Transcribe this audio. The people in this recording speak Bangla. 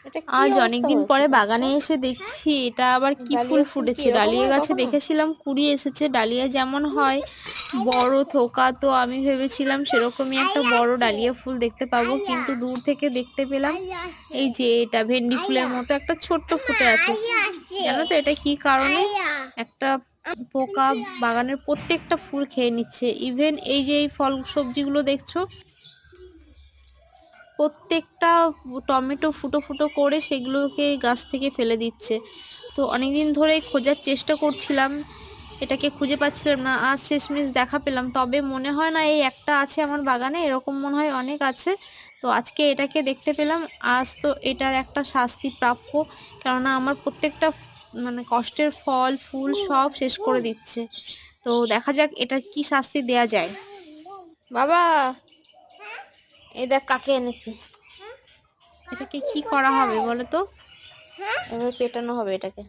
এটা কি আজ অবস্থা অনেকদিন হয়েছে পরে গাছটা? বাগানে এসে দেখছি এটা আবার কি ফুল ডালিয়া ফুল কি ফুটেছে। এরকম ডালিয়া হয় গাছে কখনো? দেখেছিলাম কুড়ি এসেছে, ডালিয়া যেমন হয় বড় থোকা, তো আমি ভেবেছিলাম সেরকমই একটা বড় ডালিয়া ফুল দেখতে পাবো, কিন্তু দূর থেকে দেখতে পেলাম এই যে এটা ভেন্ডি ফুলের মতো একটা ছোট্ট ফুটে আছে। জানো তো এটা কি কারণে? একটা পোকা বাগানের প্রত্যেকটা ফুল খেয়ে নিচ্ছে। ইভেন এই যে এই ফল সবজিগুলো দেখছো, প্রত্যেকটা টমেটো ফুটো ফুটো করে সেগুলোকে গাছ থেকে ফেলে দিচ্ছে। তো অনেকদিন ধরে খোঁজার চেষ্টা করছিলাম, এটাকে খুঁজে পাচ্ছিলাম না। আজ শেষমেশ দেখা পেলাম। তবে মনে হয় না এই একটা আছে আমার বাগানে, এরকম মনে হয় অনেক আছে। তো আজকে এটাকে দেখতে পেলাম। আজ তো এটার একটা শাস্তি প্রাপ্য, কেননা আমার প্রত্যেকটা মানে কষ্টের ফল ফুল সব শেষ করে দিচ্ছে। তো দেখা যাক এটা কি শাস্তি দেয়া যায়। বাবা, এই দেখ কাকে এনেছি। এটাকে কি করা হবে বলো তো? এভাবে পেটানো হবে এটাকে।